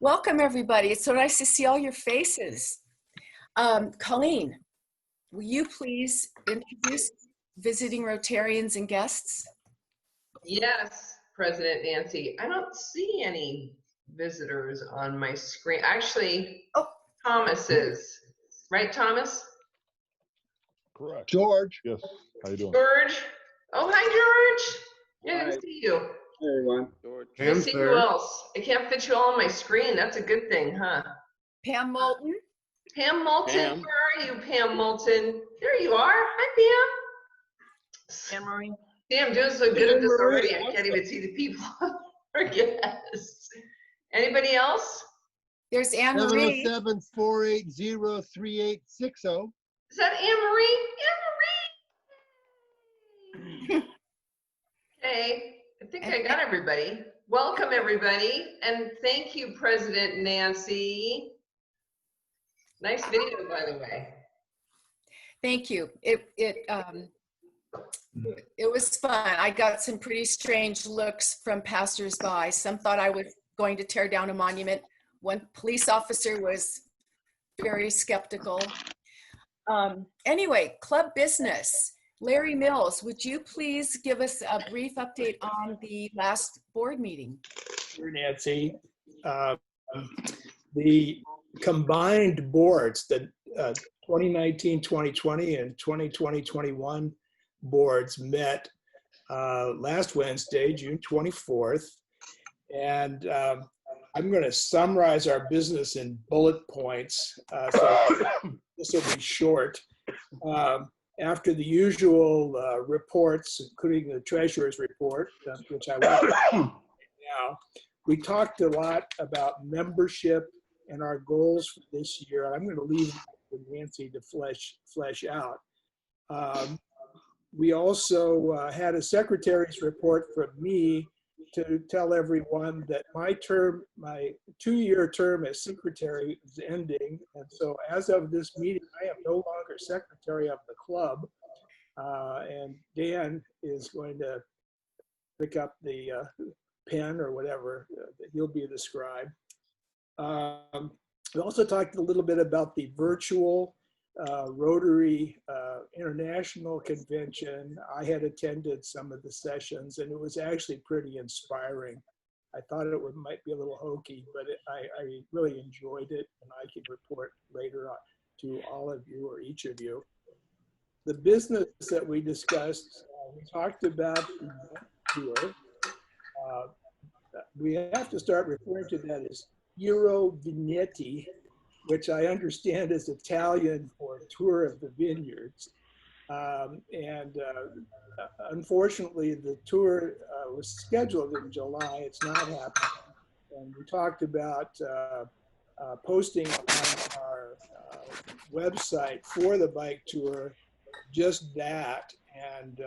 Welcome, everybody. It's so nice to see all your faces. Colleen, will you please introduce visiting Rotarians and guests? Yes, President Nancy. I don't see any visitors on my screen. Actually, Thomas is. Right, Thomas? Correct. George. Yes. How you doing? George? Oh, hi, George. Yeah, good to see you. Hey, everyone. George. Let me see who else. I can't fit you all on my screen. That's a good thing, huh? Pam Moulton. Pam Moulton, Pam. where are you, Pam Moulton? There you are. Hi, Pam. Anne Marie. See, I'm doing so good at this already, I can't even see the people. Yes. Anybody else? There's Anne Marie. 707-480-3860. Is that Anne Marie? Anne Marie! Okay, I think I got everybody. Welcome, everybody, and thank you, President Nancy. Nice video, by the way. Thank you. It was fun. I got some pretty strange looks from passersby. Some thought I was going to tear down a monument. One police officer was very skeptical. Anyway, club business. Larry Mills, would you please give us a brief update on the last board meeting? Sure, Nancy. The combined boards, the 2019-2020 and 2020-21 boards met last Wednesday, June 24th. And I'm going to summarize our business in bullet points. So this will be short. After the usual reports, including the treasurer's report, which I want to now, we talked a lot about membership and our goals for this year. I'm going to leave Nancy to flesh out. We also had a secretary's report from me to tell everyone that my 2-year term as secretary is ending. And so as of this meeting, I am no longer secretary of the club. And Dan is going to pick up the pen or whatever, he'll be the scribe. We also talked a little bit about the virtual Rotary International Convention. I had attended some of the sessions and it was actually pretty inspiring. I thought it might be a little hokey, but I really enjoyed it, and I can report later on to all of you or each of you. The business that we discussed, we talked about the tour. We have to start referring to that as Giro Vignetti, which I understand is Italian for tour of the vineyards. Unfortunately, the tour was scheduled in July. It's not happening. And we talked about posting on our website for the bike tour just that, and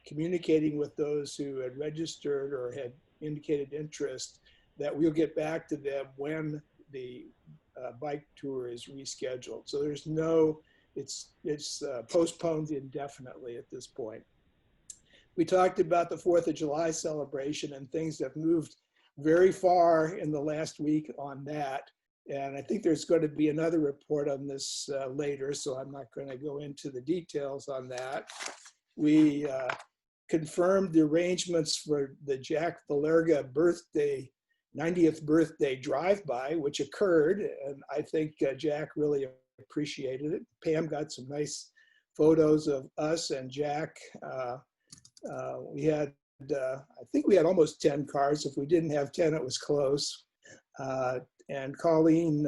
communicating with those who had registered or had indicated interest that we'll get back to them when the bike tour is rescheduled. So there's no, it's postponed indefinitely at this point. We talked about the 4th of July celebration, and things have moved very far in the last week on that. And I think there's going to be another report on this later, so I'm not going to go into the details on that. We confirmed the arrangements for the Jack Valerga 90th birthday drive-by, which occurred, and I think Jack really appreciated it. Pam got some nice photos of us and Jack. We had, I think we had almost 10 cars. If we didn't have 10, it was close. And Colleen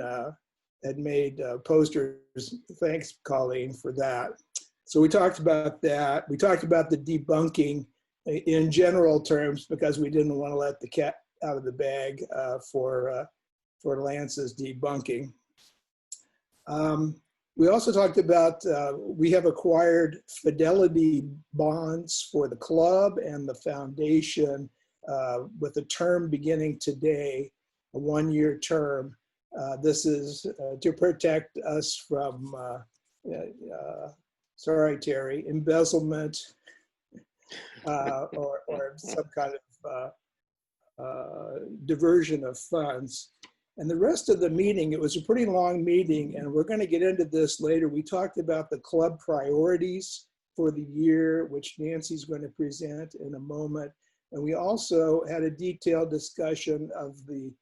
had made posters. Thanks, Colleen, for that. So we talked about that. We talked about the debunking in general terms because we didn't want to let the cat out of the bag for Lance's debunking. We also talked about, we have acquired fidelity bonds for the club and the foundation with a term beginning today, a 1-year term. This is to protect us from, sorry, Terry, embezzlement or some kind of diversion of funds. And the rest of the meeting, it was a pretty long meeting, and we're going to get into this later. We talked about the club priorities for the year, which Nancy's going to present in a moment. And we also had a detailed discussion of the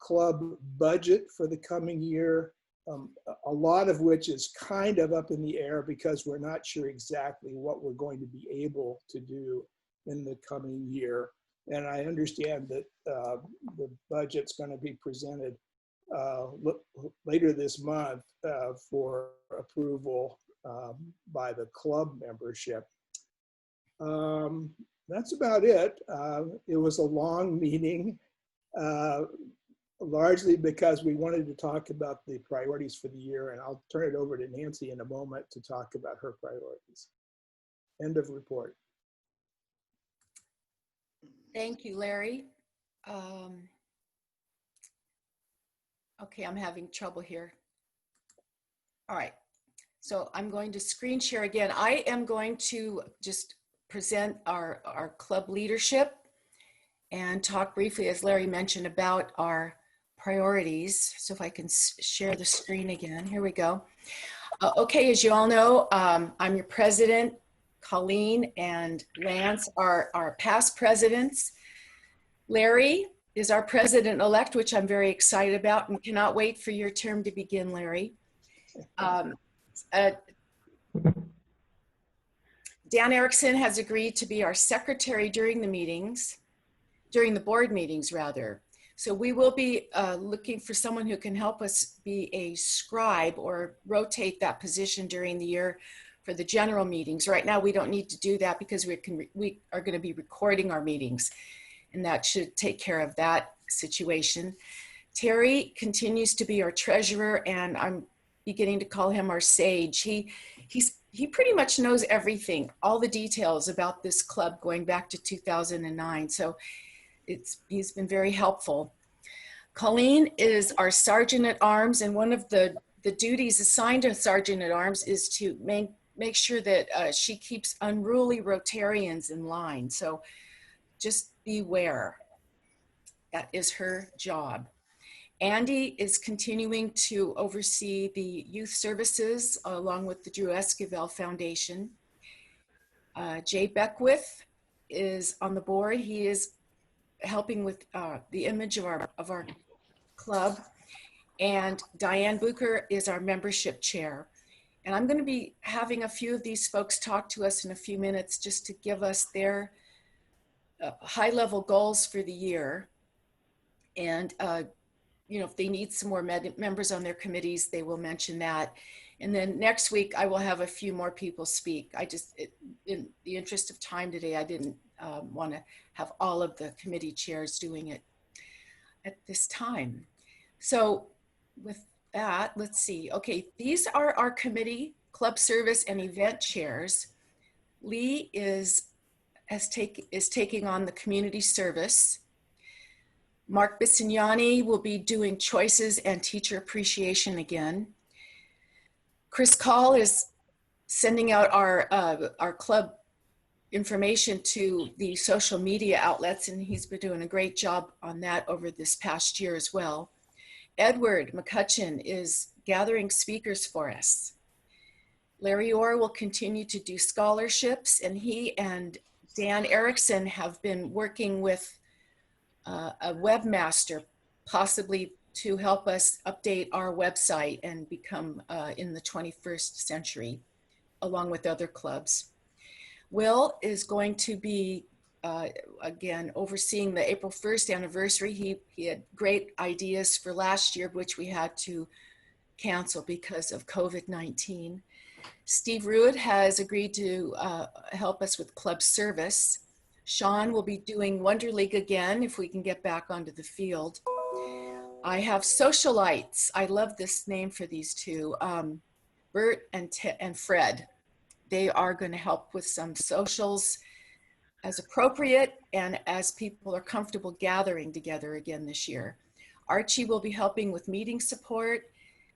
club budget for the coming year, a lot of which is kind of up in the air because we're not sure exactly what we're going to be able to do in the coming year. And I understand that the budget's going to be presented later this month for approval by the club membership. That's about it. It was a long meeting, largely because we wanted to talk about the priorities for the year, and I'll turn it over to Nancy in a moment to talk about her priorities. End of report. Thank you, Larry. Okay, I'm having trouble here. All right, so I'm going to screen share again. I am going to just present our club leadership and talk briefly, as Larry mentioned, about our priorities. So if I can share the screen again, here we go. Okay, as you all know, I'm your president. Colleen and Lance are our past presidents. Larry is our president-elect, which I'm very excited about and cannot wait for your term to begin, Larry. Dan Erickson has agreed to be our secretary during the meetings, during the board meetings rather. So we will be looking for someone who can help us be a scribe or rotate that position during the year for the general meetings. Right now, we don't need to do that because we are going to be recording our meetings, and that should take care of that situation. Terry continues to be our treasurer, and I'm beginning to call him our sage. He pretty much knows everything, all the details about this club going back to 2009. So he's been very helpful. Colleen is our sergeant at arms, and one of the duties assigned to sergeant at arms is to make sure that she keeps unruly Rotarians in line. So just beware. That is her job. Andy is continuing to oversee the youth services along with the Drew Esquivel Foundation. Jay Beckwith is on the board. He is helping with the image of our club. And Diane Bucher is our membership chair. And I'm going to be having a few of these folks talk to us in a few minutes just to give us their high-level goals for the year. And you know, if they need some more members on their committees, they will mention that. And then next week, I will have a few more people speak. In the interest of time today, I didn't want to have all of the committee chairs doing it at this time. So with that, let's see. Okay, these are our committee, club service, and event chairs. Lee is taking on the community service. Mark Bissignani will be doing choices and teacher appreciation again. Chris Call is sending out our club information to the social media outlets, and he's been doing a great job on that over this past year as well. Edward McCutcheon is gathering speakers for us. Larry Orr will continue to do scholarships, and he and Dan Erickson have been working with a webmaster, possibly to help us update our website and become in the 21st century, along with other clubs. Will is going to be, again, overseeing the April 1st anniversary. He had great ideas for last year, which we had to cancel because of COVID-19. Steve Ruitt has agreed to help us with club service. Sean will be doing Wonder League again if we can get back onto the field. I have socialites. I love this name for these two, Bert and Fred. They are going to help with some socials as appropriate and as people are comfortable gathering together again this year. Archie will be helping with meeting support.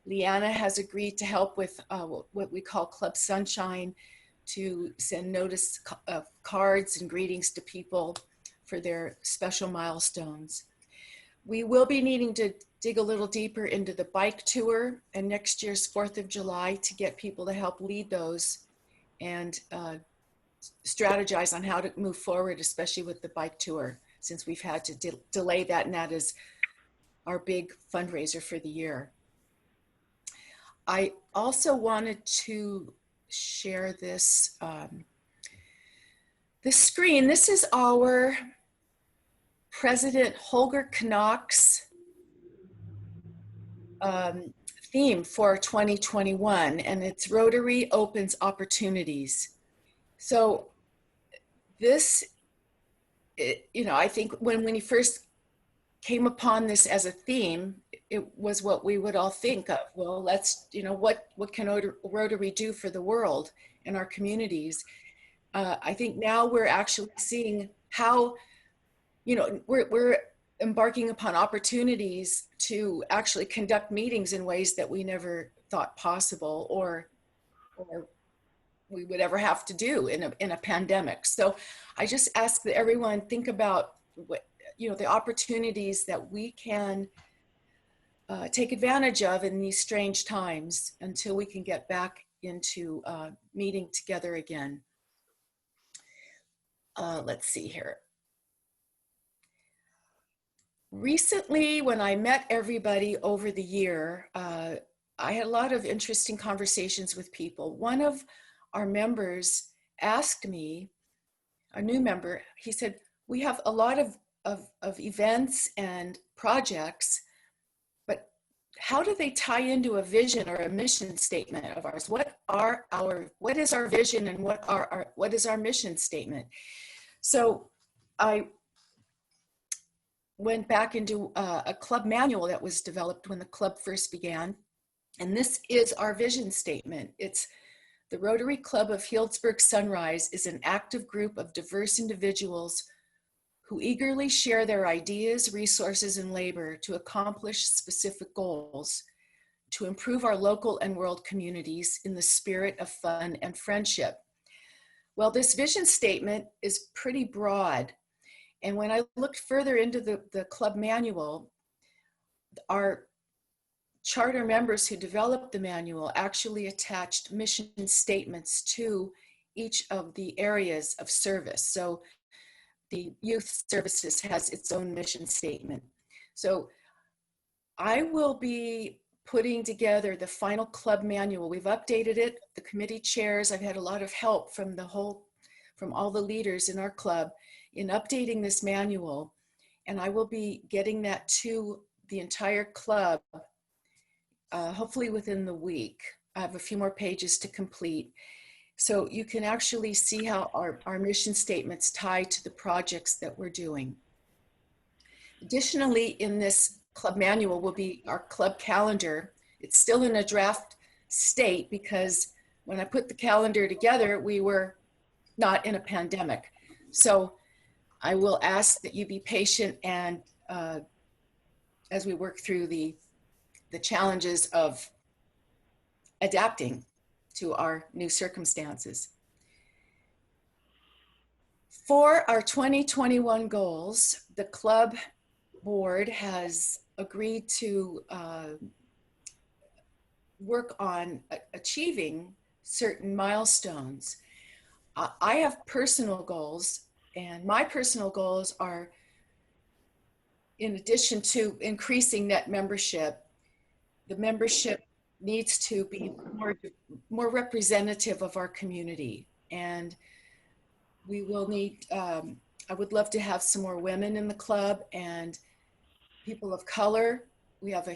Leanna has agreed to help with what we call Club Sunshine, to send notice cards and greetings to people for their special milestones. We will be needing to dig a little deeper into the bike tour and next year's 4th of July to get people to help lead those and strategize on how to move forward, especially with the bike tour, since we've had to delay that, and that is our big fundraiser for the year. I also wanted to share this, this screen. This is our President Holger Knock's theme for 2021, and it's Rotary Opens Opportunities. So this, you know, I think when he first came upon this as a theme, it was what we would all think of. Well, let's, you know, what can Rotary do for the world and our communities? I think now we're actually seeing how, you know, we're embarking upon opportunities to actually conduct meetings in ways that we never thought possible or we would ever have to do in a pandemic. So I just ask that everyone think about what, you know, the opportunities that we can take advantage of in these strange times until we can get back into meeting together again. Let's see here. Recently, when I met everybody over the year, I had a lot of interesting conversations with people. One of our members asked me, a new member, he said, we have a lot of events and projects, but how do they tie into a vision or a mission statement of ours? What is our vision and what is our mission statement? So I went back into a club manual that was developed when the club first began. And this is our vision statement. It's the Rotary Club of Healdsburg Sunrise is an active group of diverse individuals who eagerly share their ideas, resources, and labor to accomplish specific goals, to improve our local and world communities in the spirit of fun and friendship. Well, this vision statement is pretty broad. And when I looked further into the club manual, our charter members who developed the manual actually attached mission statements to each of the areas of service. So the youth services has its own mission statement. So I will be putting together the final club manual. We've updated it, the committee chairs. I've had a lot of help from all the leaders in our club in updating this manual. And I will be getting that to the entire club, hopefully within the week. I have a few more pages to complete. So you can actually see how our mission statements tie to the projects that we're doing. Additionally, in this club manual will be our club calendar. It's still in a draft state because when I put the calendar together, we were not in a pandemic. So I will ask that you be patient and as we work through the challenges of adapting to our new circumstances. For our 2021 goals, the club board has agreed to work on achieving certain milestones. I have personal goals, and my personal goals are, in addition to increasing net membership, the membership needs to be more representative of our community. And we will need, I would love to have some more women in the club and people of color. We have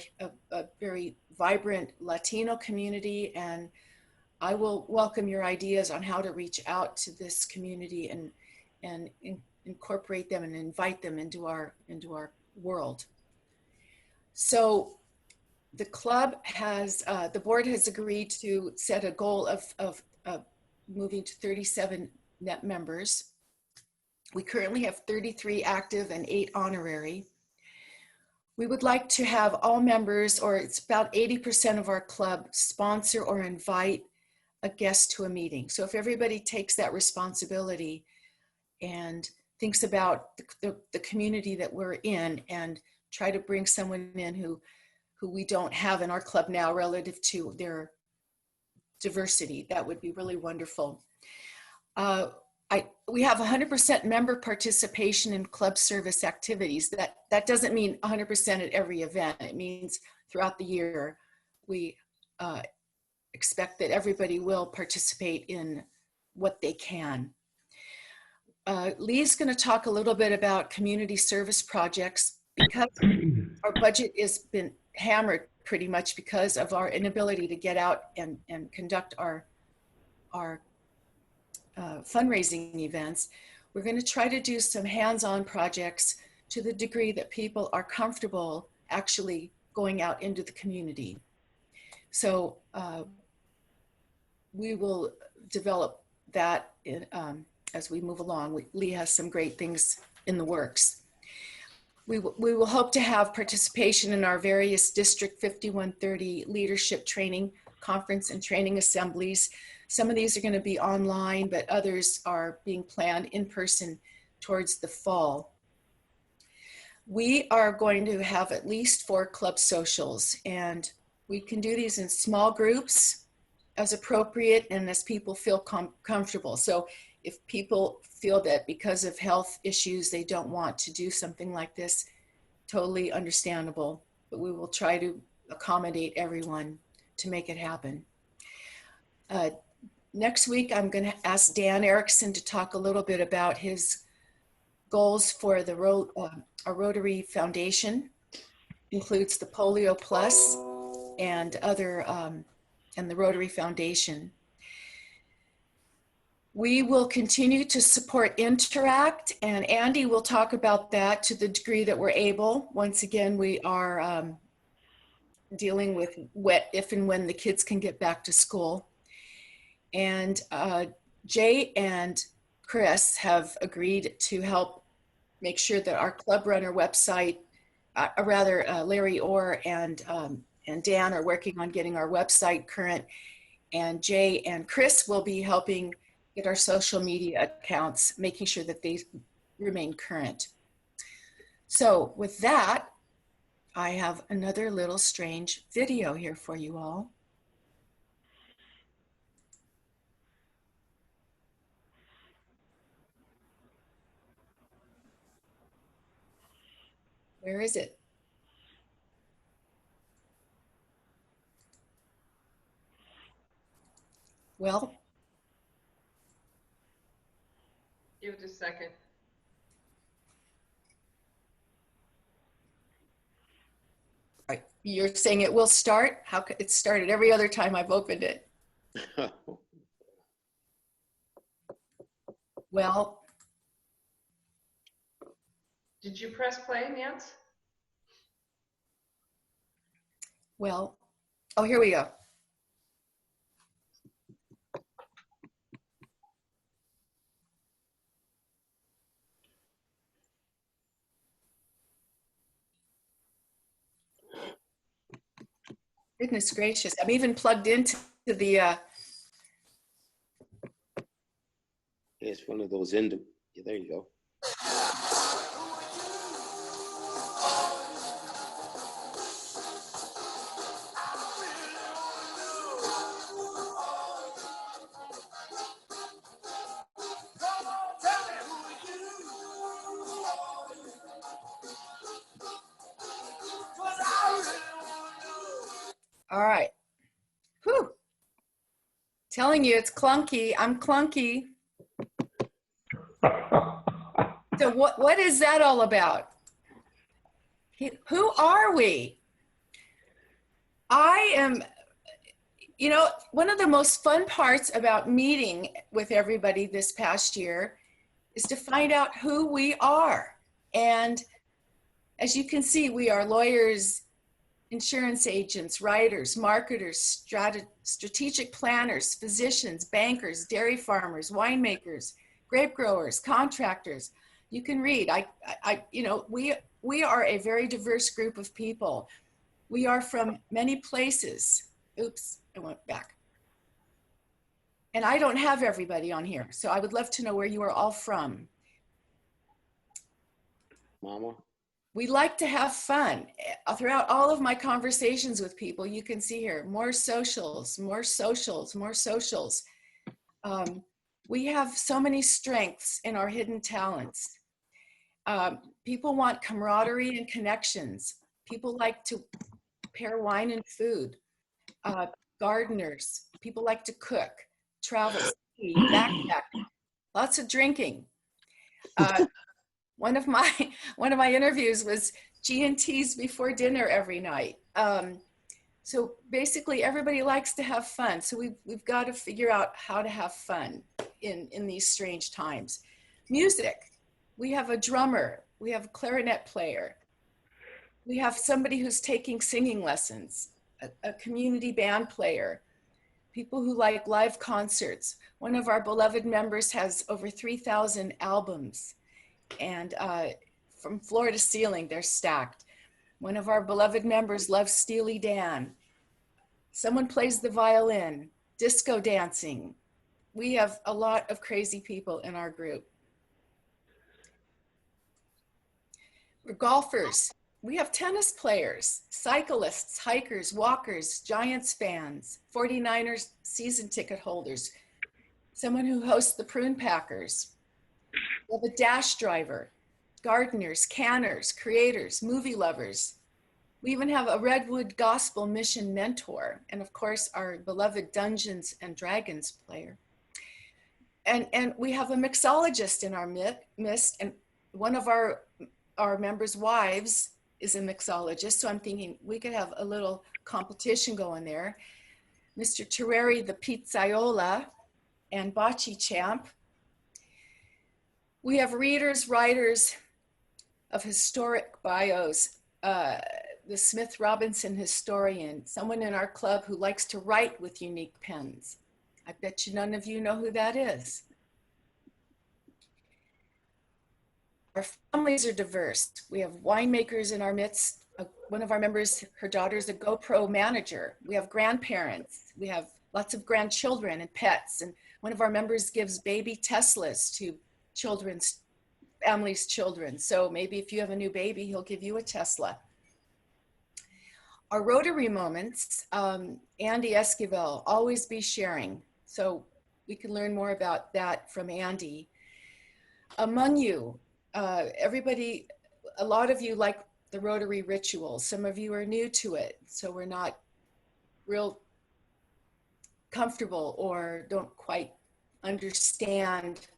a very vibrant Latino community, and I will welcome your ideas on how to reach out to this community and incorporate them and invite them into our world. So the club has, the board has agreed to set a goal of moving to 37 net members. We currently have 33 active and 8 honorary. We would like to have all members, or it's about 80% of our club, sponsor or invite a guest to a meeting. So if everybody takes that responsibility and thinks about the community that we're in and try to bring someone in who we don't have in our club now relative to their diversity. That would be really wonderful. We have 100% member participation in club service activities. That doesn't mean 100% at every event. It means throughout the year, we expect that everybody will participate in what they can. Lee's going to talk a little bit about community service projects because our budget has been hammered pretty much because of our inability to get out and conduct our fundraising events. We're going to try to do some hands-on projects to the degree that people are comfortable actually going out into the community. So we will develop that as we move along. Lee has some great things in the works. We will hope to have participation in our various District 5130 leadership training conference and training assemblies. Some of these are going to be online, but others are being planned in person towards the fall. We are going to have at least 4 club socials, and we can do these in small groups as appropriate and as people feel comfortable. So if people feel that because of health issues, they don't want to do something like this, totally understandable, but we will try to accommodate everyone to make it happen. Next week, I'm going to ask Dan Erickson to talk a little bit about his goals for the our Rotary Foundation. Includes the Polio Plus and other, and the Rotary Foundation. We will continue to support Interact, and Andy will talk about that to the degree that we're able. Once again, we are dealing with if and when the kids can get back to school. And Jay and Chris have agreed to help make sure that our Club Runner website, Larry Orr and Dan are working on getting our website current, and Jay and Chris will be helping get our social media accounts, making sure that they remain current. So with that, I have another little strange video here for you all. Where is it? Well, Give it a second. right. You're saying it will start? How could it started every other time I've opened it? Well, Did you press play, Nance? well, oh, here we go. Goodness gracious, I'm even plugged into the, It's one of those yeah, there you go. all right. Whew. Telling you it's clunky, I'm clunky. So what is that all about? Who are we? I am, you know, one of the most fun parts about meeting with everybody this past year is to find out who we are. And as you can see, we are lawyers, insurance agents, writers, marketers, strategic planners, physicians, bankers, dairy farmers, winemakers, grape growers, contractors. You can read. You know, we are a very diverse group of people. We are from many places. Oops, I went back. And I don't have everybody on here, so I would love to know where you are all from. Mama. We like to have fun. Throughout all of my conversations with people, you can see here, more socials, more socials, more socials. We have so many strengths in our hidden talents. People want camaraderie and connections. People like to pair wine and food. Gardeners, people like to cook, travel, ski, backpack, lots of drinking. One of my interviews was G&Ts before dinner every night. So basically everybody likes to have fun. So we've got to figure out how to have fun in these strange times. Music, we have a drummer, we have a clarinet player, we have somebody who's taking singing lessons, a community band player, people who like live concerts. One of our beloved members has over 3,000 albums, and from floor to ceiling, they're stacked. One of our beloved members loves Steely Dan. Someone plays the violin, disco dancing. We have a lot of crazy people in our group. We're golfers. We have tennis players, cyclists, hikers, walkers, Giants fans, 49ers season ticket holders, someone who hosts the Prune Packers. We have a dash driver, gardeners, canners, creators, movie lovers. We even have a Redwood Gospel Mission mentor, and of course, our beloved Dungeons and Dragons player. And we have a mixologist in our midst, and one of our members' wives is a mixologist, so I'm thinking we could have a little competition going there. Mr. Terreri, the pizzaiola and bocce champ. We have readers, writers of historic bios, the Smith Robinson historian, someone in our club who likes to write with unique pens. I bet you none of you know who that is. Our families are diverse. We have winemakers in our midst. One of our members, her daughter's a GoPro manager. We have grandparents. We have lots of grandchildren and pets. And one of our members gives baby Teslas to families' children. So maybe if you have a new baby, he'll give you a Tesla. Our Rotary moments, Andy Esquivel, always be sharing. So we can learn more about that from Andy. Among you, everybody, a lot of you like the Rotary rituals. Some of you are new to it, so we're not real comfortable or don't quite understand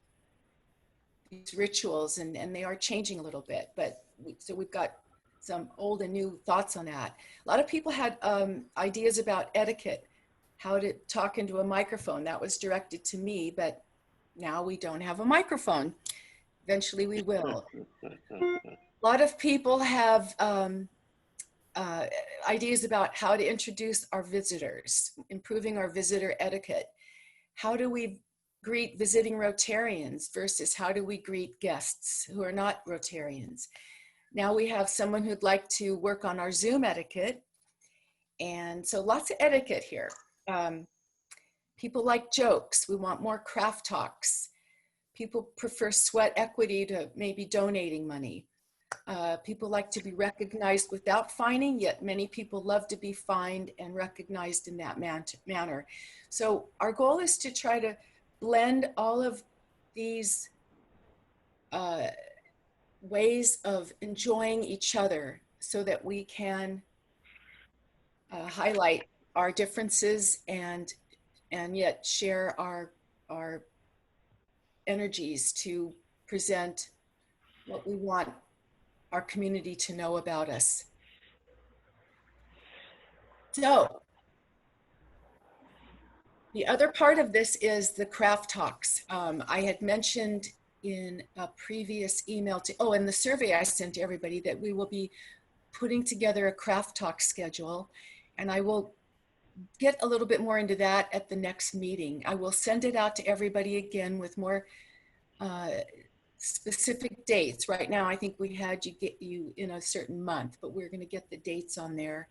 these rituals, and they are changing a little bit. But so we've got some old and new thoughts on that. A lot of people had ideas about etiquette, how to talk into a microphone. That was directed to me, but now we don't have a microphone. Eventually we will. A lot of people have ideas about how to introduce our visitors, improving our visitor etiquette. How do we greet visiting Rotarians versus how do we greet guests who are not Rotarians? Now we have someone who'd like to work on our Zoom etiquette. And so lots of etiquette here. People like jokes. We want more craft talks. People prefer sweat equity to maybe donating money. People like to be recognized without fining, yet many people love to be fined and recognized in that manner. So our goal is to try to blend all of these ways of enjoying each other so that we can highlight our differences and yet share our energies to present what we want our community to know about us. So the other part of this is the craft talks. I had mentioned in a previous email and the survey I sent to everybody that we will be putting together a craft talk schedule, and I will get a little bit more into that at the next meeting. I will send it out to everybody again with more specific dates. Right now, I think we had you in a certain month, but we're going to get the dates on there.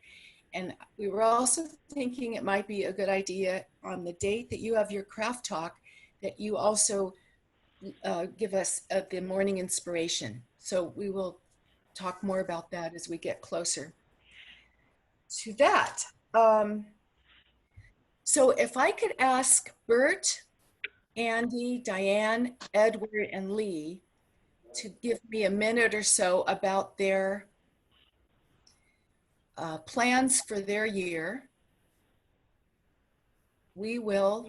And we were also thinking it might be a good idea on the date that you have your craft talk that you also give us the morning inspiration. So we will talk more about that as we get closer to that. So if I could ask Bert, Andy, Diane, Edward, and Lee to give me a minute or so about their plans for their year, we will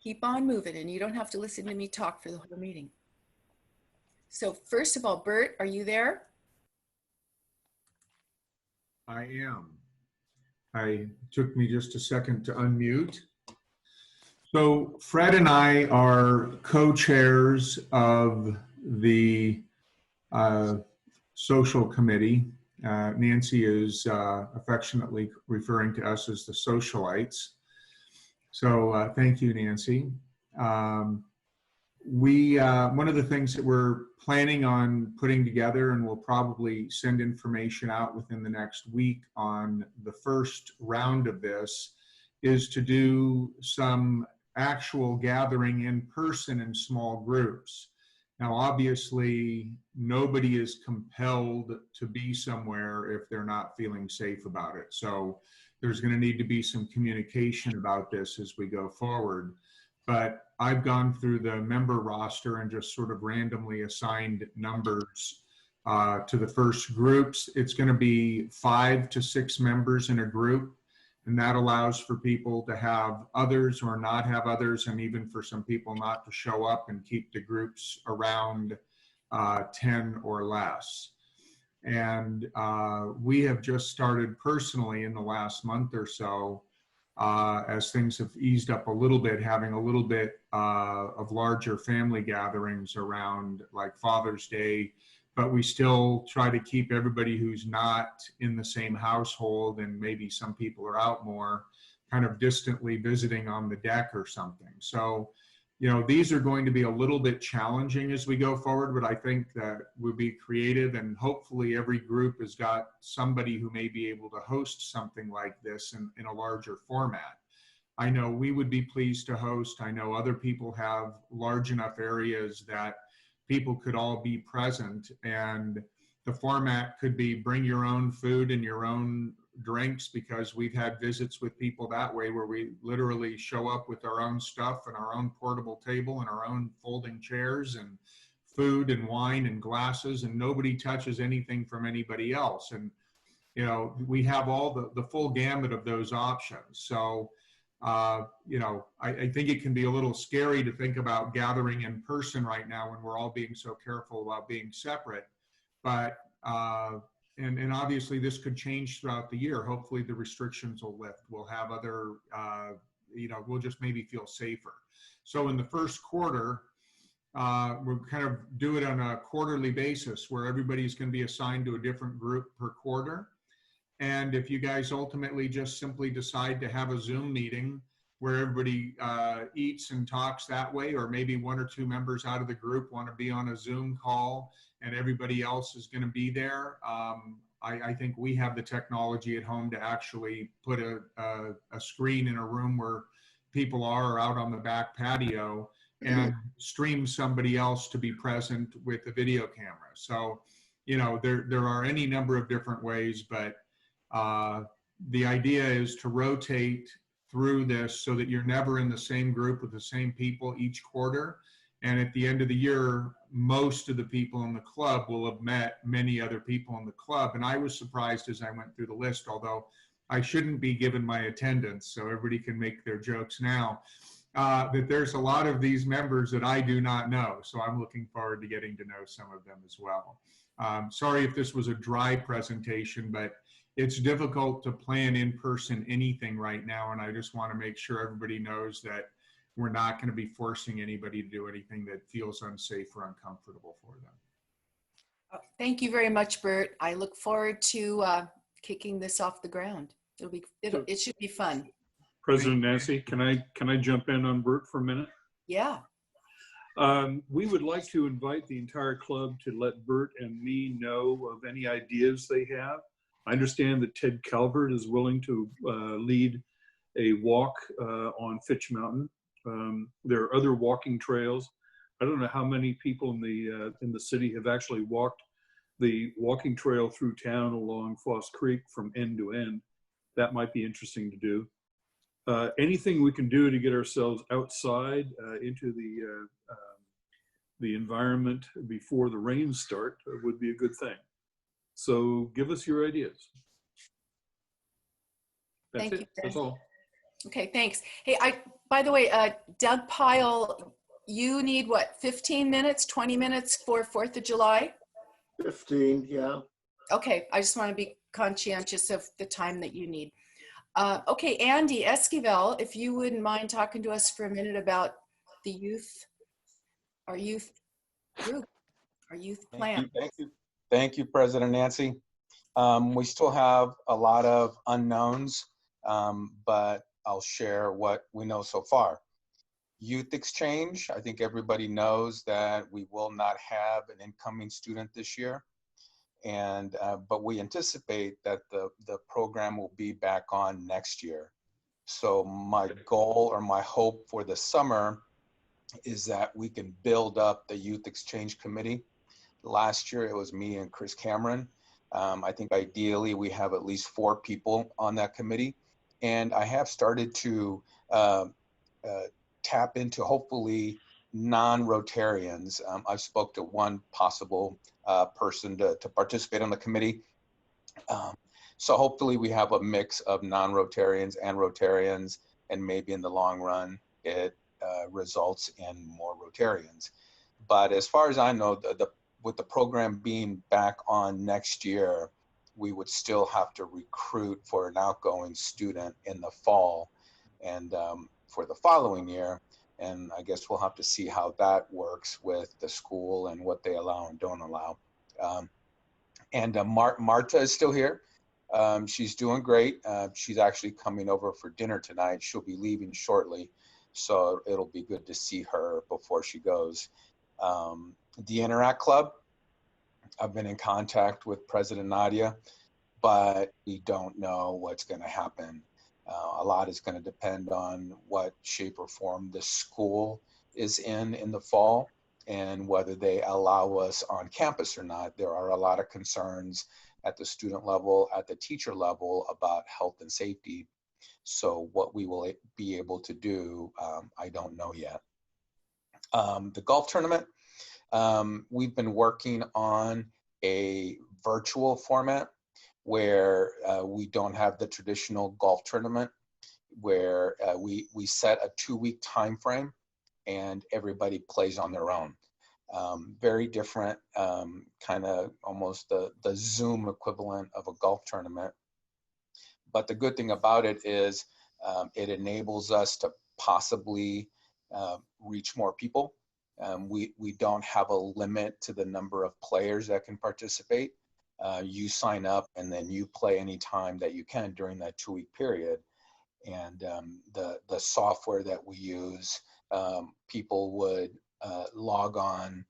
keep on moving, and you don't have to listen to me talk for the whole meeting. So first of all, Bert, are you there? I am. It took me just a second to unmute. So Fred and I are co-chairs of the social committee. Nancy is affectionately referring to us as the socialites. So thank you, Nancy. One of the things that we're planning on putting together, and we'll probably send information out within the next week on the first round of this, is to do some actual gathering in person in small groups. Now, obviously, nobody is compelled to be somewhere if they're not feeling safe about it. So there's going to need to be some communication about this as we go forward. But I've gone through the member roster and just sort of randomly assigned numbers to the first groups. It's going to be 5 to 6 members in a group, and that allows for people to have others or not have others, and even for some people not to show up, and keep the groups around 10 or less. And we have just started personally in the last month or so, as things have eased up a little bit, having a little bit of larger family gatherings around like Father's Day, but we still try to keep everybody who's not in the same household, and maybe some people are out more, kind of distantly visiting on the deck or something. So, you know, these are going to be a little bit challenging as we go forward, but I think that we'll be creative, and hopefully every group has got somebody who may be able to host something like this in a larger format. I know we would be pleased to host. I know other people have large enough areas that people could all be present, and the format could be bring your own food and your own drinks, because we've had visits with people that way where we literally show up with our own stuff and our own portable table and our own folding chairs and food and wine and glasses, and nobody touches anything from anybody else. And, you know, we have all the full gamut of those options. So, you know, I think it can be a little scary to think about gathering in person right now when we're all being so careful about being separate. But, and obviously this could change throughout the year. Hopefully the restrictions will lift. We'll have other, you know, we'll just maybe feel safer. So in the first quarter, we're kind of do it on a quarterly basis where everybody's going to be assigned to a different group per quarter. And if you guys ultimately just simply decide to have a Zoom meeting where everybody eats and talks that way, or maybe 1 or 2 members out of the group want to be on a Zoom call and everybody else is going to be there, I think we have the technology at home to actually put a screen in a room where people are out on the back patio and stream somebody else to be present with the video camera. So, you know, there are any number of different ways, but the idea is to rotate through this so that you're never in the same group with the same people each quarter. And at the end of the year, most of the people in the club will have met many other people in the club. And I was surprised as I went through the list, although I shouldn't be given my attendance, so everybody can make their jokes now, that there's a lot of these members that I do not know. So I'm looking forward to getting to know some of them as well. Sorry if this was a dry presentation, but it's difficult to plan in person anything right now. And I just want to make sure everybody knows that we're not going to be forcing anybody to do anything that feels unsafe or uncomfortable for them. Thank you very much, Bert. I look forward to kicking this off the ground. It should be fun. President Nancy, can I jump in on Bert for a minute? Yeah. We would like to invite the entire club to let Bert and me know of any ideas they have. I understand that Ted Calvert is willing to lead a walk on Fitch Mountain. There are other walking trails. I don't know how many people in the city have actually walked the walking trail through town along Foss Creek from end to end. That might be interesting to do. Anything we can do to get ourselves outside into the environment before the rains start would be a good thing. So give us your ideas. That's Thank it. you, That's Ben. all. Okay, thanks. Hey, by the way, Doug Pyle, you need what, 15 minutes, 20 minutes for 4th of July? 15, yeah. Okay, I just want to be conscientious of the time that you need. Okay, Andy Esquivel, if you wouldn't mind talking to us for a minute about the our youth group, our youth plan. Thank you, President Nancy. We still have a lot of unknowns, but I'll share what we know so far. Youth exchange, I think everybody knows that we will not have an incoming student this year. But we anticipate that the program will be back on next year. So my goal or my hope for the summer is that we can build up the Youth Exchange Committee. Last year, it was me and Chris Cameron. I think ideally we have at least 4 people on that committee. And I have started to tap into hopefully non-Rotarians. I've spoke to one possible person to participate on the committee. So hopefully we have a mix of non-Rotarians and Rotarians, and maybe in the long run, it results in more Rotarians. But as far as I know, with the program being back on next year, we would still have to recruit for an outgoing student in the fall and for the following year. And I guess we'll have to see how that works with the school and what they allow and don't allow. Marta is still here. She's doing great. She's actually coming over for dinner tonight. She'll be leaving shortly. So it'll be good to see her before she goes. The Interact Club, I've been in contact with President Nadia, but we don't know what's going to happen. A lot is going to depend on what shape or form the school is in the fall and whether they allow us on campus or not. There are a lot of concerns at the student level, at the teacher level about health and safety. So what we will be able to do, I don't know yet. The golf tournament, we've been working on a virtual format where we don't have the traditional golf tournament, where we set a 2-week time frame and everybody plays on their own. Very different, kind of almost the Zoom equivalent of a golf tournament. But the good thing about it is it enables us to possibly reach more people. We don't have a limit to the number of players that can participate. You sign up and then you play any time that you can during that 2-week period. And the software that we use, people would log on,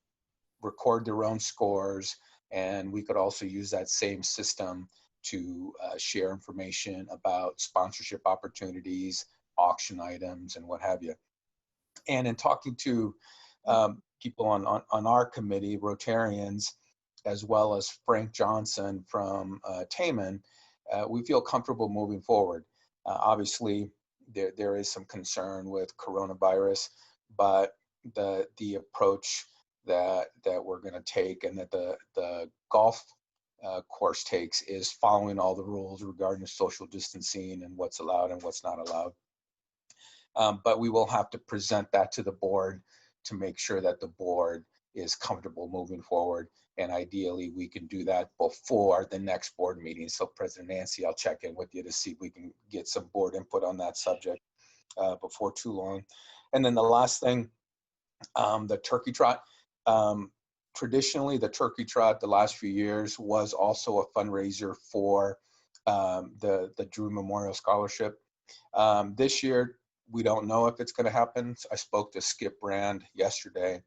record their own scores, and we could also use that same system to share information about sponsorship opportunities, auction items, and what have you. And in talking to people on our committee, Rotarians, as well as Frank Johnson from Taman, we feel comfortable moving forward. Obviously, there is some concern with coronavirus, but the approach that we're going to take and that the golf course takes is following all the rules regarding social distancing and what's allowed and what's not allowed. But we will have to present that to the board to make sure that the board is comfortable moving forward. And ideally, we can do that before the next board meeting. So President Nancy, I'll check in with you to see if we can get some board input on that subject before too long. And then the last thing, the Turkey Trot. Traditionally, the Turkey Trot the last few years was also a fundraiser for the Drew Memorial Scholarship. This year, we don't know if it's going to happen. I spoke to Skip Brand yesterday,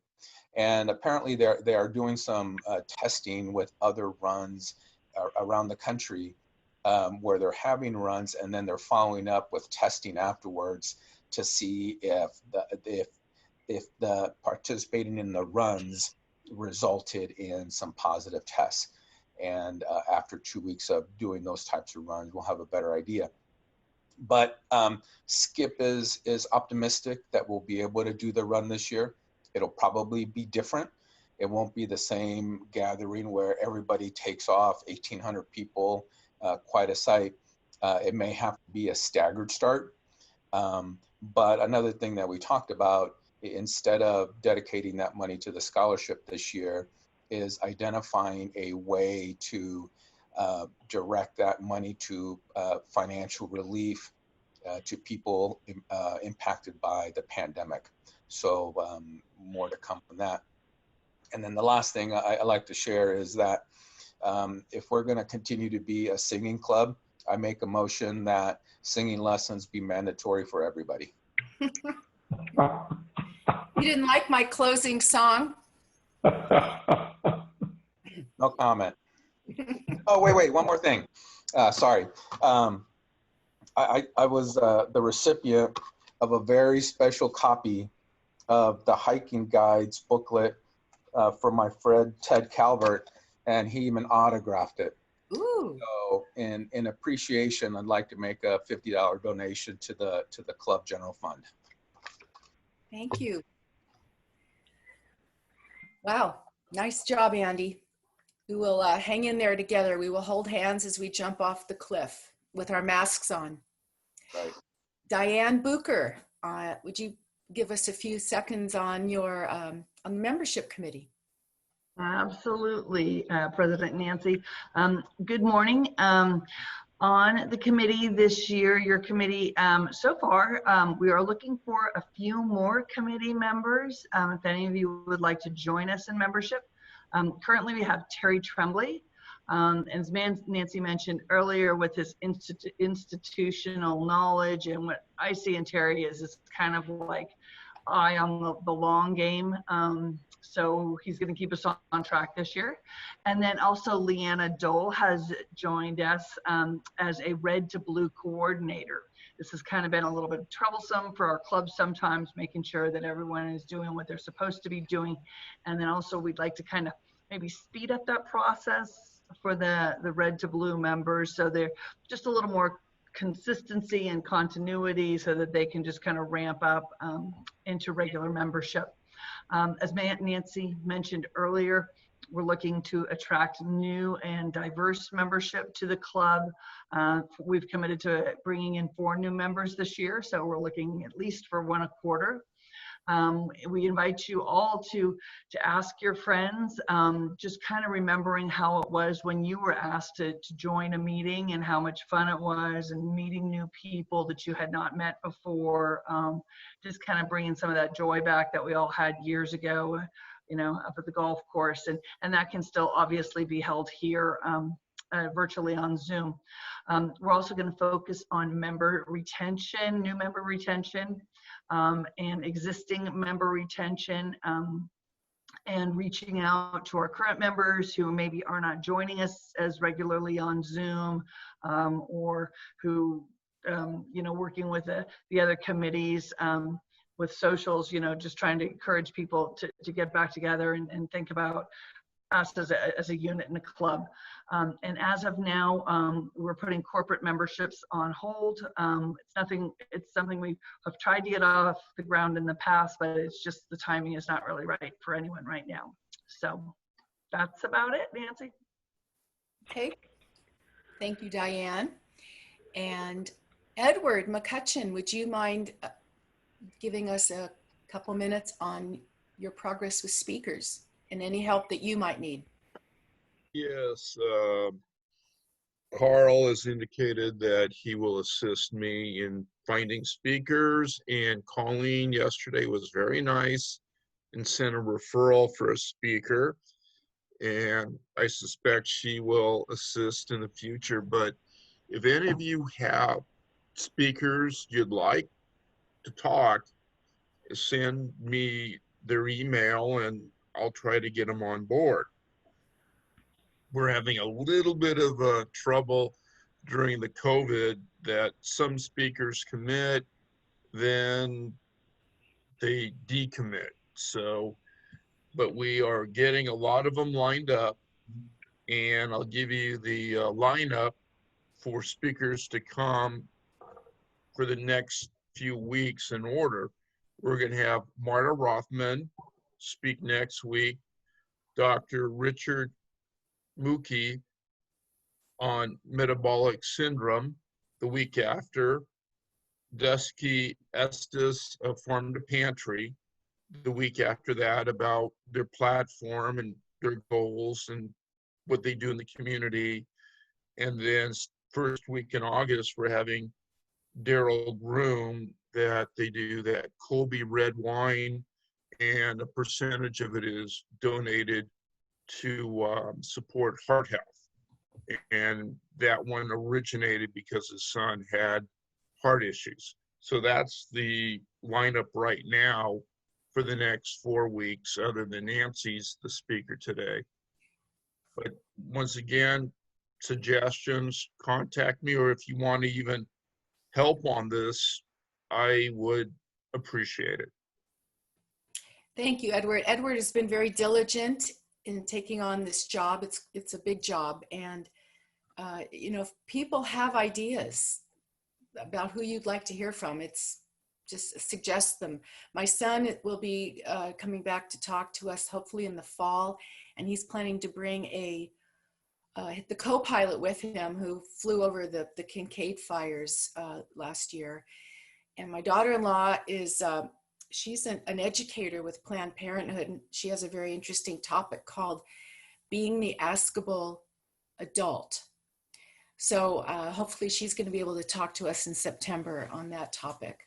and apparently they are doing some testing with other runs around the country where they're having runs and then they're following up with testing afterwards to see if if the participating in the runs resulted in some positive tests. And after 2 weeks of doing those types of runs, we'll have a better idea. But Skip is optimistic that we'll be able to do the run this year. It'll probably be different. It won't be the same gathering where everybody takes off, 1,800 people, quite a sight. It may have to be a staggered start. But another thing that we talked about, instead of dedicating that money to the scholarship this year, is identifying a way to direct that money to financial relief to people impacted by the pandemic. So more to come from that. And then the last thing I like to share is that if we're going to continue to be a singing club, I make a motion that singing lessons be mandatory for everybody. You didn't like my closing song? No comment. Oh, wait, one more thing. Sorry. I was the recipient of a very special copy of the hiking guides booklet from my friend Ted Calvert, and he even autographed it. Ooh. So in appreciation, I'd like to make a $50 donation to the club general fund. Thank you. Wow, nice job, Andy. We will hang in there together. We will hold hands as we jump off the cliff with our masks on. Right. Diane Bucher, would you give us a few seconds on your on the membership committee? Absolutely, President Nancy. Good morning. On the committee this year, your committee, so far, we are looking for a few more committee members. If any of you would like to join us in membership. Currently, we have Terry Tremblay. As Nancy mentioned earlier, with his institutional knowledge, and what I see in Terry is kind of like eye on the long game. So he's going to keep us on track this year. And then also Leanna Dole has joined us as a red to blue coordinator. This has kind of been a little bit troublesome for our club sometimes, making sure that everyone is doing what they're supposed to be doing. And then also we'd like to kind of maybe speed up that process for the red to blue members, so they're just a little more consistency and continuity so that they can just kind of ramp up into regular membership. As Nancy mentioned earlier, we're looking to attract new and diverse membership to the club. We've committed to bringing in 4 new members this year, so we're looking at least for 1 a quarter. We invite you all to ask your friends, just kind of remembering how it was when you were asked to join a meeting and how much fun it was, and meeting new people that you had not met before. Just kind of bringing some of that joy back that we all had years ago, you know, up at the golf course. And that can still obviously be held here virtually on Zoom. We're also going to focus on member retention, new member retention, and existing member retention, and reaching out to our current members who maybe are not joining us as regularly on Zoom, or who, you know, working with the other committees with socials, you know, just trying to encourage people to get back together and think about us as a unit in the club. And as of now, we're putting corporate memberships on hold. It's something we have tried to get off the ground in the past, but it's just the timing is not really right for anyone right now. So that's about it, Nancy. Okay, thank you, Diane. And Edward McCutcheon, would you mind giving us a couple minutes on your progress with speakers and any help that you might need? Yes, Carl has indicated that he will assist me in finding speakers, and Colleen yesterday was very nice and sent a referral for a speaker, and I suspect she will assist in the future. But if any of you have speakers you'd like to talk, send me their email and I'll try to get them on board. We're having a little bit of trouble during the COVID that some speakers commit, then they decommit. So, but we are getting a lot of them lined up, and I'll give you the lineup for speakers to come for the next few weeks in order. We're going to have Marta Rothman speak next week, Dr. Richard Mookie on metabolic syndrome the week after, Dusky Estes of Farm to Pantry the week after that about their platform and their goals and what they do in the community. And then first week in August, we're having Daryl Groom that they do that Colby red wine, and a percentage of it is donated to support heart health. And that one originated because his son had heart issues. So that's the lineup right now for the next 4 weeks, other than Nancy's the speaker today. But once again, suggestions, contact me, or if you want to even help on this, I would appreciate it. Thank you, Edward. Edward has been very diligent in taking on this job. It's a big job. And, you know, if people have ideas about who you'd like to hear from, it's just suggest them. My son will be coming back to talk to us hopefully in the fall, and he's planning to bring the co-pilot with him who flew over the Kincaid fires last year. And my daughter-in-law is, she's an educator with Planned Parenthood, and she has a very interesting topic called Being the Askable Adult. So hopefully she's going to be able to talk to us in September on that topic.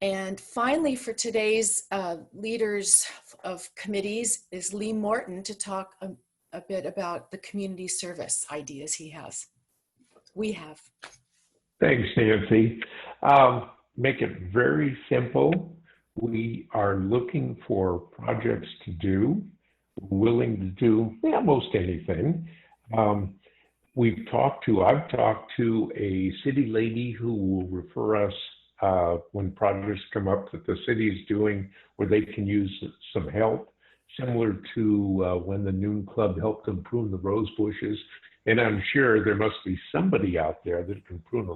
And finally, for today's leaders of committees is Lee Morton to talk a bit about the community service ideas we have. Thanks, Nancy. Make it very simple. We are looking for projects to do, willing to do almost anything. I've talked to a city lady who will refer us when projects come up that the city is doing where they can use some help, similar to when the Noon Club helped them prune the rose bushes. And I'm sure there must be somebody out there that can prune a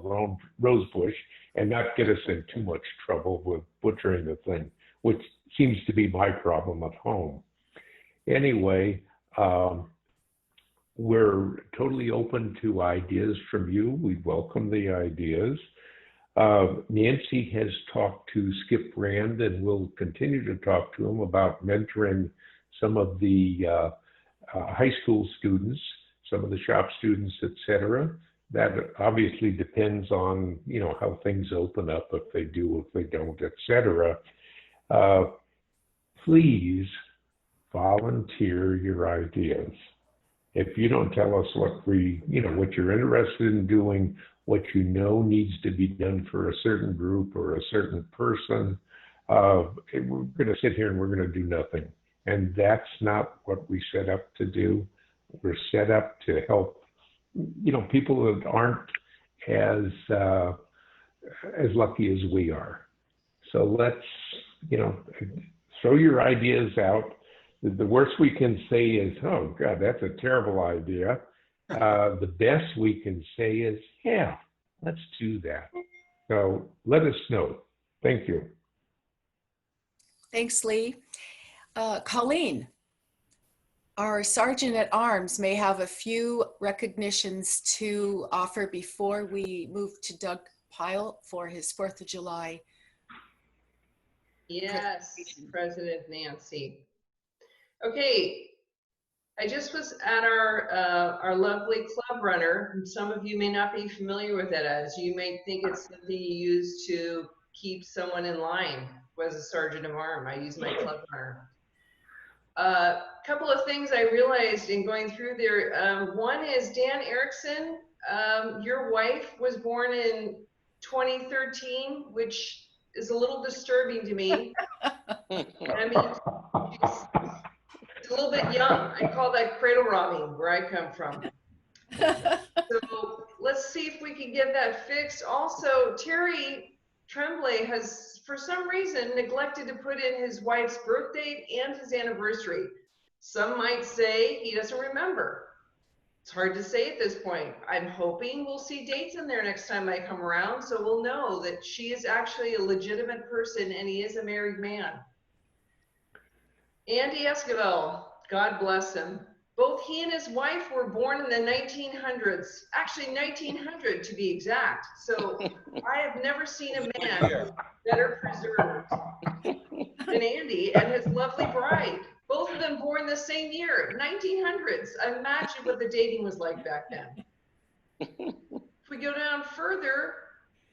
rose bush and not get us in too much trouble with butchering the thing, which seems to be my problem at home. Anyway, we're totally open to ideas from you. We welcome the ideas. Nancy has talked to Skip Rand and will continue to talk to him about mentoring some of the high school students, some of the shop students, etc. That obviously depends on, you know, how things open up, if they do, if they don't, etc. Please volunteer your ideas. If you don't tell us what what you're interested in doing, what you know needs to be done for a certain group or a certain person, we're going to sit here and we're going to do nothing. And that's not what we set up to do. We're set up to help, people that aren't as lucky as we are. So let's, throw your ideas out. The worst we can say is, oh God, that's a terrible idea. The best we can say is, yeah, let's do that. So let us know. Thank you. Thanks, Lee. Colleen, our Sergeant at Arms may have a few recognitions to offer before we move to Doug Pyle for his 4th of July. Yes, President Nancy. Okay, I just was at our lovely club runner, and some of you may not be familiar with it, as you may think it's something you use to keep someone in line. Was a sergeant of arms. I use my club runner. A couple of things I realized in going through there. One is Dan Erickson, your wife was born in 2013, which is a little disturbing to me. I mean, she's a little bit young. I call that cradle robbing where I come from. So let's see if we can get that fixed. Also, Terry Tremblay has, for some reason, neglected to put in his wife's birth date and his anniversary. Some might say he doesn't remember. It's hard to say at this point. I'm hoping we'll see dates in there next time I come around, so we'll know that she is actually a legitimate person and he is a married man. Andy Esquivel, God bless him. Both he and his wife were born in the 1900s, actually 1900 to be exact. So I have never seen a man better preserved than Andy and his lovely bride. Both of them born the same year, 1900s. Imagine what the dating was like back then. If we go down further,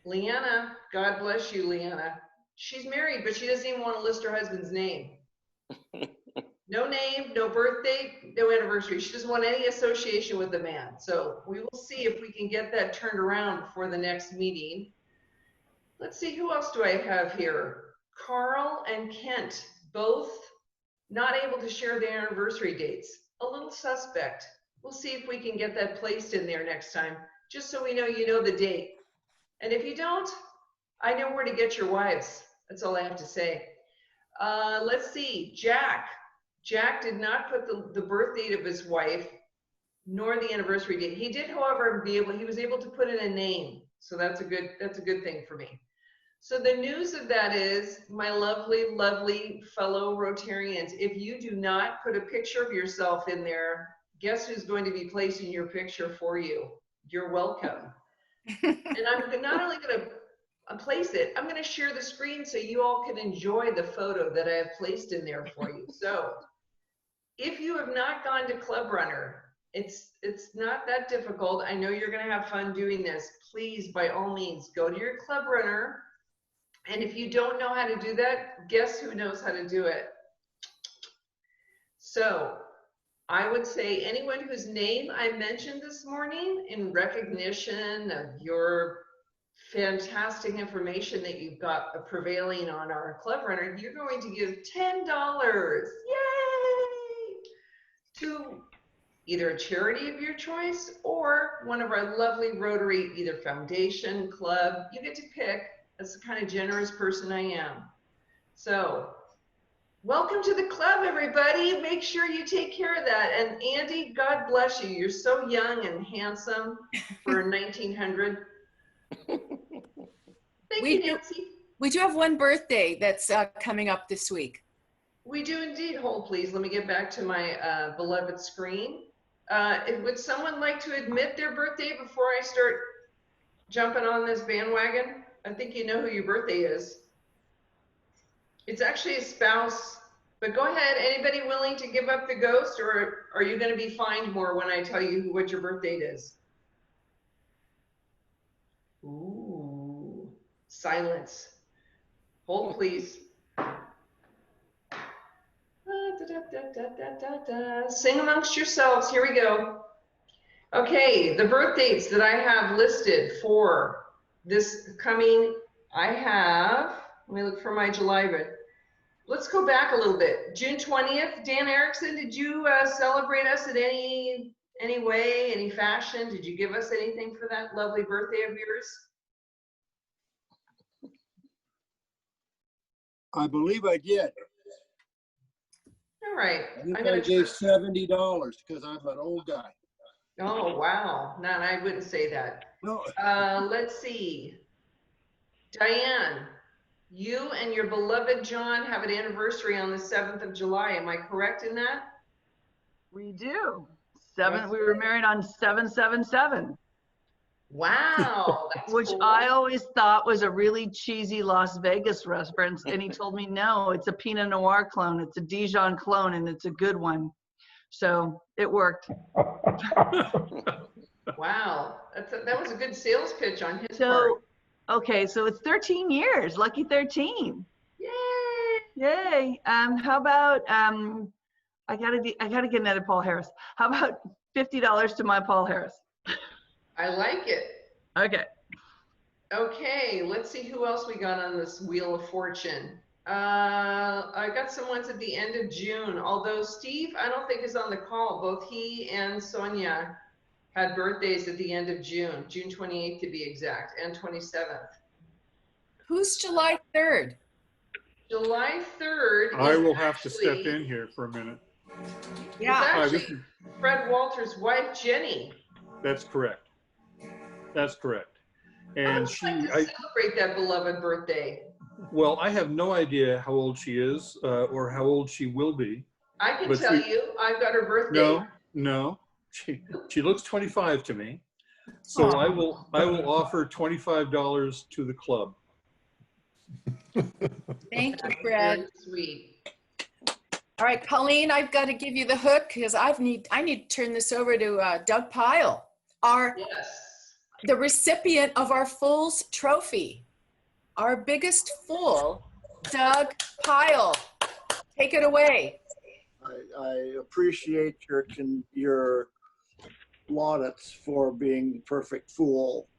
Leanna, God bless you, Leanna. She's married, but she doesn't even want to list her husband's name. No name, no birth date, no anniversary. She doesn't want any association with the man. So we will see if we can get that turned around before the next meeting. Let's see, who else do I have here? Carl and Kent, both not able to share their anniversary dates. A little suspect. We'll see if we can get that placed in there next time, just so we know you know the date. And if you don't, I know where to get your wives. That's all I have to say. Let's see, Jack. Jack did not put the birth date of his wife, nor the anniversary date. He did, however, he was able to put in a name. So that's a good thing for me. So the news of that is, my lovely, lovely fellow Rotarians, if you do not put a picture of yourself in there, guess who's going to be placing your picture for you? You're welcome. And I'm not only going to place it, I'm going to share the screen so you all can enjoy the photo that I have placed in there for you. So if you have not gone to Club Runner, it's not that difficult. I know you're going to have fun doing this. Please, by all means, go to your Club Runner. And if you don't know how to do that, guess who knows how to do it? So I would say anyone whose name I mentioned this morning in recognition of your fantastic information that you've got prevailing on our Club Runner, you're going to give $10, yay, to either a charity of your choice or one of our lovely Rotary, either foundation, club, you get to pick. That's the kind of generous person I am. So welcome to the club, everybody. Make sure you take care of that. And Andy, God bless you. You're so young and handsome for 1900. Thank you, Nancy. We do have one birthday that's coming up this week. We do indeed. Hold, please. Let me get back to my beloved screen. Would someone like to admit their birthday before I start jumping on this bandwagon? I think you know who your birthday is. It's actually a spouse, but go ahead. Anybody willing to give up the ghost, or are you going to be fined more when I tell you what your birth date is? Ooh, silence. Hold, please. Sing amongst yourselves. Here we go. Okay, the birth dates that I have listed for this coming, let me look for my July, but let's go back a little bit. June 20th, Dan Erickson, did you celebrate us in any way, any fashion? Did you give us anything for that lovely birthday of yours? I believe I did. All right. I gave $70 because I'm an old guy. Oh, wow. No, I wouldn't say that. No. Let's see. Diane, you and your beloved John have an anniversary on the 7th of July. Am I correct in that? We do. We were married on 7/7/7. Wow. That's which cool. I always thought was a really cheesy Las Vegas reference. And he told me, no, it's a Pinot Noir clone. It's a Dijon clone, and it's a good one. So it worked. Wow. That was a good sales pitch on his part. Okay, so it's 13 years. Lucky 13. Yay. Yay. How about, I gotta get another Paul Harris. How about $50 to my Paul Harris? I like it. Okay. Okay, let's see who else we got on this Wheel of Fortune. I got some ones at the end of June, although Steve, I don't think is on the call. Both he and Sonia had birthdays at the end of June, June 28th to be exact, and 27th. Who's July 3rd? July 3rd. I is will have to step actually- in here for a minute. It's Yeah. Hi, this actually is, Fred Walters' wife, Jenny. that's correct. That's correct. How And would you like to I, celebrate that beloved birthday? well, I have no idea how old she is or how old she will be. I can But tell she- you, I've got her birthday. No, she looks 25 to me. So I will offer $25 to the club. Thank you, That's Fred. very sweet. All right, Colleen, I've got to give you the hook because I need to turn this over to Doug Pyle, Yes. the recipient of our Fools Trophy, our biggest fool, Doug Pyle. Take it away. I appreciate your plaudits for being the perfect fool.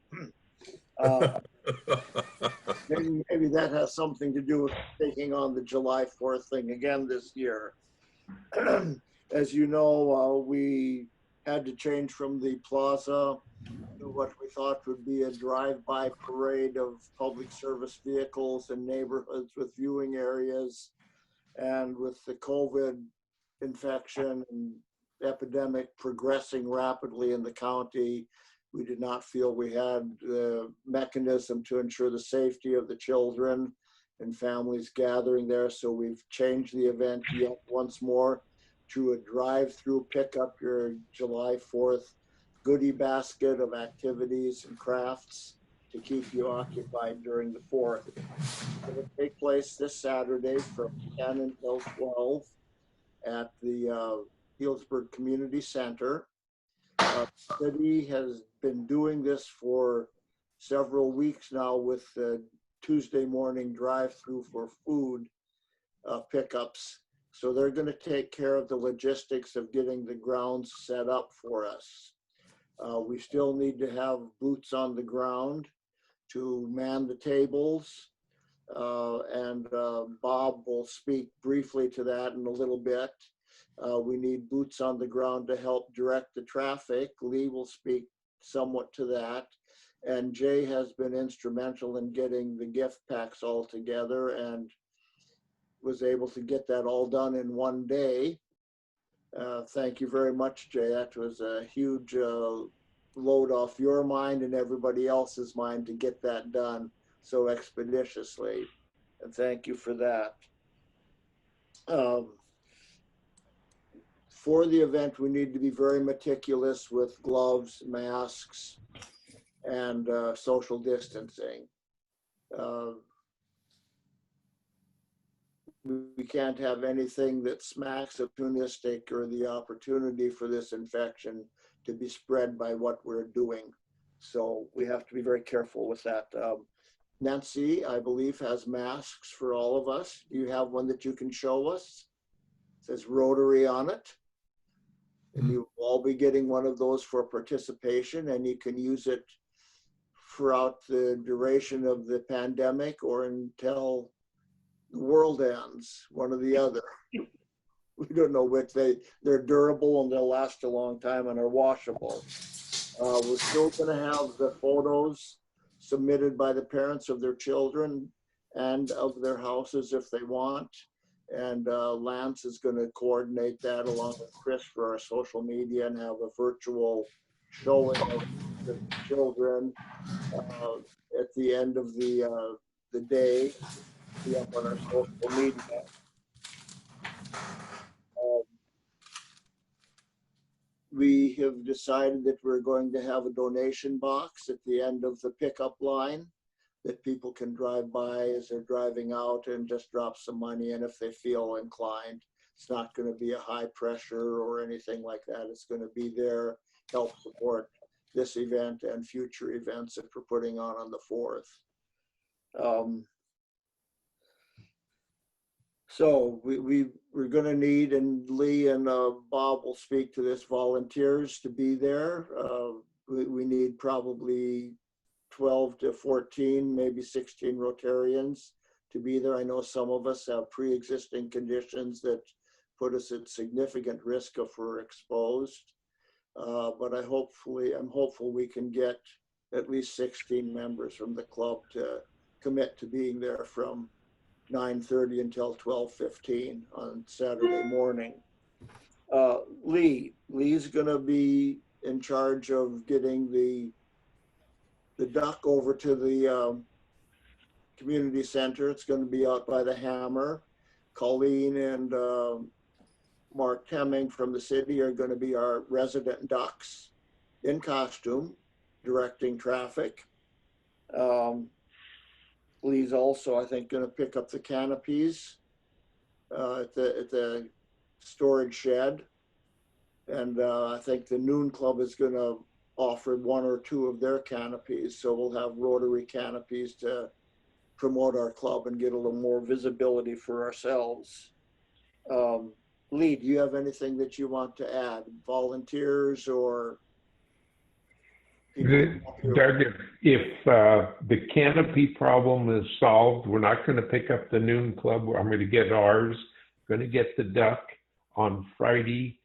Maybe that has something to do with taking on the July 4th thing again this year. As you know, we had to change from the plaza to what we thought would be a drive-by parade of public service vehicles and neighborhoods with viewing areas. And with the COVID infection and epidemic progressing rapidly in the county, we did not feel we had the mechanism to ensure the safety of the children and families gathering there. So we've changed the event yet once more to a drive-through pick up your July 4th goodie basket of activities and crafts to keep you occupied during the 4th. It will take place this Saturday from 10 until 12 at the Healdsburg Community Center. The city has been doing this for several weeks now with the Tuesday morning drive-through for food pickups. So they're going to take care of the logistics of getting the grounds set up for us. We still need to have boots on the ground to man the tables. And Bob will speak briefly to that in a little bit. We need boots on the ground to help direct the traffic. Lee will speak somewhat to that. And Jay has been instrumental in getting the gift packs all together and was able to get that all done in one day. Thank you very much, Jay. That was a huge load off your mind and everybody else's mind to get that done so expeditiously. And thank you for that. For the event, we need to be very meticulous with gloves, masks, and social distancing. We can't have anything that smacks of opportunistic or the opportunity for this infection to be spread by what we're doing. So we have to be very careful with that. Nancy, I believe, has masks for all of us. Do you have one that you can show us? It says Rotary on it. And you will all be getting one of those for participation, and you can use it throughout the duration of the pandemic or until the world ends, one or the other. We don't know which. They're durable and they'll last a long time and are washable. We're still going to have the photos submitted by the parents of their children and of their houses if they want. And Lance is going to coordinate that along with Chris for our social media and have a virtual showing of the children at the end of the day. Be up on our social media. We have decided that we're going to have a donation box at the end of the pickup line that people can drive by as they're driving out and just drop some money in if they feel inclined. It's not going to be a high pressure or anything like that. It's going to be there, help support this event and future events that we're putting on the 4th. So we're going to need, and Lee and Bob will speak to this, volunteers to be there. We need probably 12 to 14, maybe 16 Rotarians to be there. I know some of us have pre-existing conditions that put us at significant risk if we're exposed. But I'm hopeful we can get at least 16 members from the club to commit to being there from 9:30 until 12:15 on Saturday morning. Lee's gonna be in charge of getting the duck over to the community center. It's gonna be out by the Hammer. Colleen and Mark Hemming from the city are gonna be our resident ducks in costume, directing traffic. Lee's also, I think, gonna pick up the canopies at the storage shed. And I think the Noon Club is gonna offer one or two of their canopies. So we'll have Rotary canopies to promote our club and get a little more visibility for ourselves. Lee, do you have anything that you want to add? Volunteers or? Doug, if the canopy problem is solved, we're not going to pick up the Noon Club. I'm going to get ours. Going to get the duck on Friday.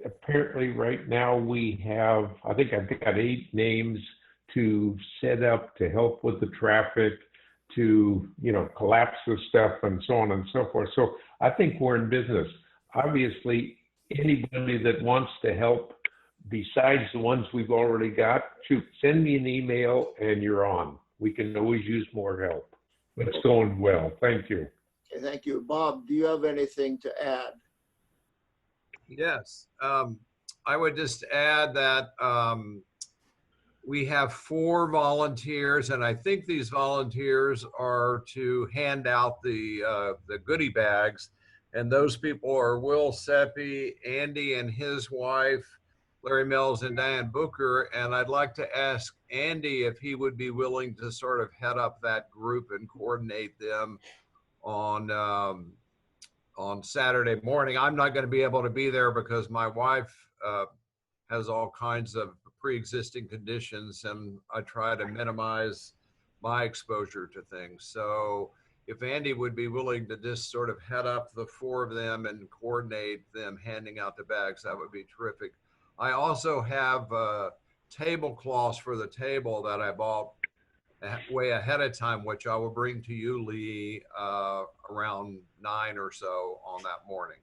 Apparently, right now we have, I think I've got 8 names to set up to help with the traffic, to collapse the stuff and so on and so forth. So I think we're in business. Obviously, anybody that wants to help besides the ones we've already got, send me an email and you're on. We can always use more help. It's going well. Thank you. Okay, thank you. Bob, do you have anything to add? Yes. I would just add that we have 4 volunteers, and I think these volunteers are to hand out the goodie bags. And those people are Will Seppi, Andy and his wife, Larry Mills and Diane Booker. And I'd like to ask Andy if he would be willing to sort of head up that group and coordinate them on Saturday morning. I'm not going to be able to be there because my wife has all kinds of pre-existing conditions, and I try to minimize my exposure to things. So if Andy would be willing to just sort of head up the 4 of them and coordinate them handing out the bags, that would be terrific. I also have tablecloths for the table that I bought way ahead of time, which I will bring to you, Lee, around 9 or so on that morning,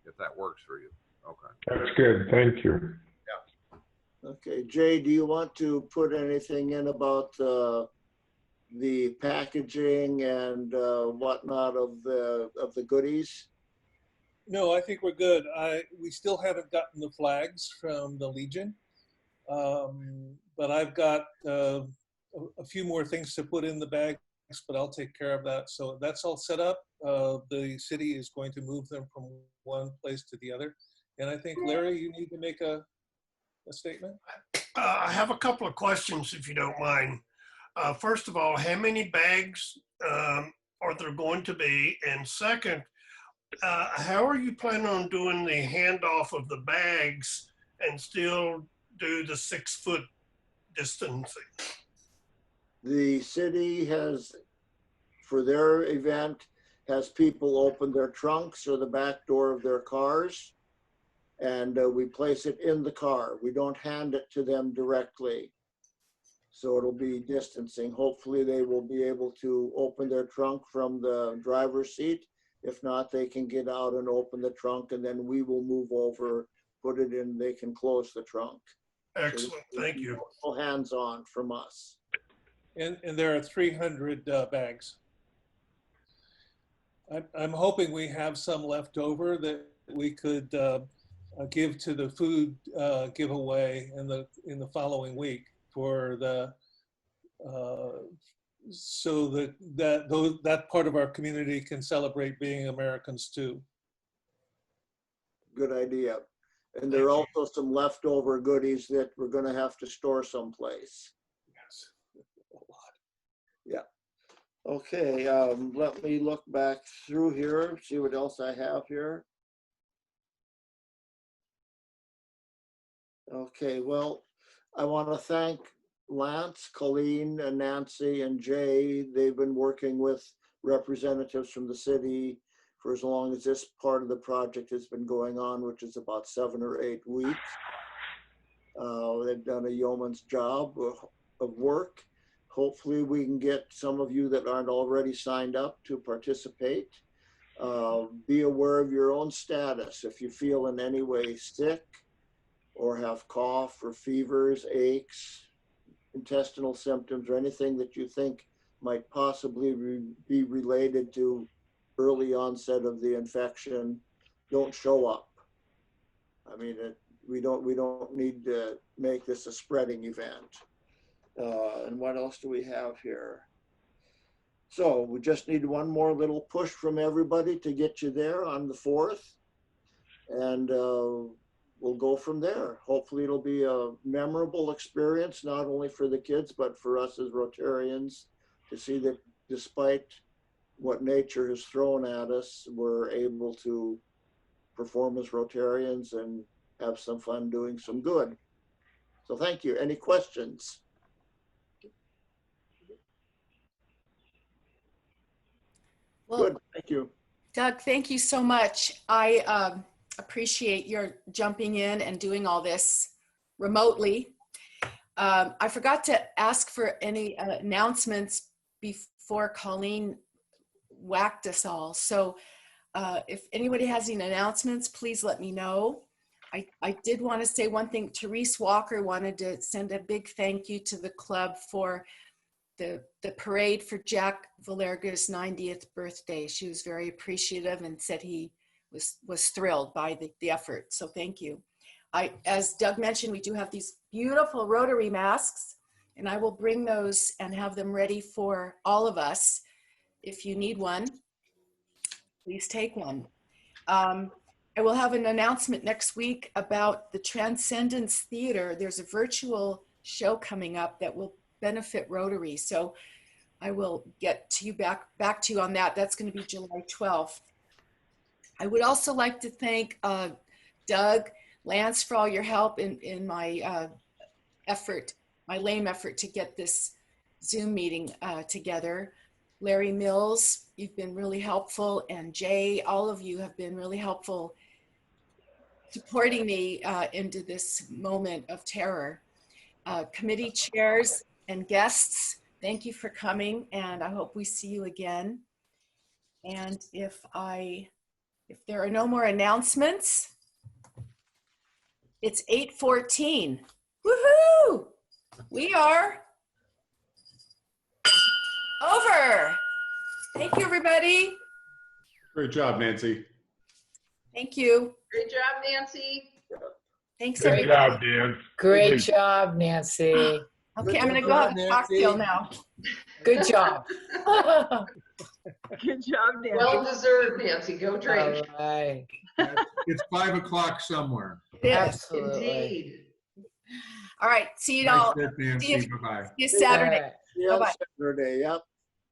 if that works for you. Okay. That's good. Thank you. Yeah. Okay, Jay, do you want to put anything in about the packaging and whatnot of the goodies? No, I think we're good. We still haven't gotten the flags from the Legion, but I've got a few more things to put in the bags, but I'll take care of that. So that's all set up. The city is going to move them from one place to the other. And I think, Larry, you need to make a statement. I have a couple of questions, if you don't mind. First of all, how many bags are there going to be? And second, how are you planning on doing the handoff of the bags and still do the 6-foot distancing? The city has, for their event, has people open their trunks or the back door of their cars, and we place it in the car. We don't hand it to them directly. So it'll be distancing. Hopefully they will be able to open their trunk from the driver's seat. If not, they can get out and open the trunk, and then we will move over, put it in, they can close the trunk. Excellent, So thank you. no hands-on from us. And there are 300 bags. I'm hoping we have some left over that we could give to the food giveaway in the following week for the so that part of our community can celebrate being Americans too. Good idea. And there are also some leftover goodies that we're going to have to store someplace. Yes, a lot. Yeah. Okay, let me look back through here, see what else I have here. Okay, well, I want to thank Lance, Colleen, and Nancy, and Jay. They've been working with representatives from the city for as long as this part of the project has been going on, which is about 7 or 8 weeks. They've done a yeoman's job of work. Hopefully we can get some of you that aren't already signed up to participate. Be aware of your own status. If you feel in any way sick or have cough or fevers, aches, intestinal symptoms, or anything that you think might possibly be related to early onset of the infection, don't show up. I mean, we don't need to make this a spreading event. And what else do we have here? So we just need one more little push from everybody to get you there on the 4th. And we'll go from there. Hopefully it'll be a memorable experience, not only for the kids, but for us as Rotarians, to see that despite what nature has thrown at us, we're able to perform as Rotarians and have some fun doing some good. So thank you. Any questions? Well, Good, thank you. Doug, thank you so much. I appreciate your jumping in and doing all this remotely. I forgot to ask for any announcements before Colleen whacked us all. So if anybody has any announcements, please let me know. I did want to say one thing. Therese Walker wanted to send a big thank you to the club for the parade for Jack Valerga's 90th birthday. She was very appreciative and said he was thrilled by the effort. So thank you. As Doug mentioned, we do have these beautiful Rotary masks, and I will bring those and have them ready for all of us. If you need one, please take one. I will have an announcement next week about the Transcendence Theater. There's a virtual show coming up that will benefit Rotary. So I will get to you back to you on that. That's going to be July 12th. I would also like to thank Doug, Lance, for all your help in my my lame effort to get this Zoom meeting together. Larry Mills, you've been really helpful, and Jay, all of you have been really helpful supporting me into this moment of terror. Committee chairs and guests, thank you for coming, and I hope we see you again. And if there are no more announcements, it's 8:14. Woohoo! We are over. Thank you, everybody. Great job, Nancy. Thank you. Great job, Nancy. Thanks, Good everybody. job, Dan. Great job, Nancy. Okay, I'm gonna go have a cocktail now. Good job. Good job, Dan. Well deserved, Nancy. Go drink. All right. It's 5 o'clock somewhere. Absolutely. Indeed. All right, see you Nice all. work, Nancy. Bye-bye. See you Saturday. All right. Yeah, Bye-bye. Saturday, yep.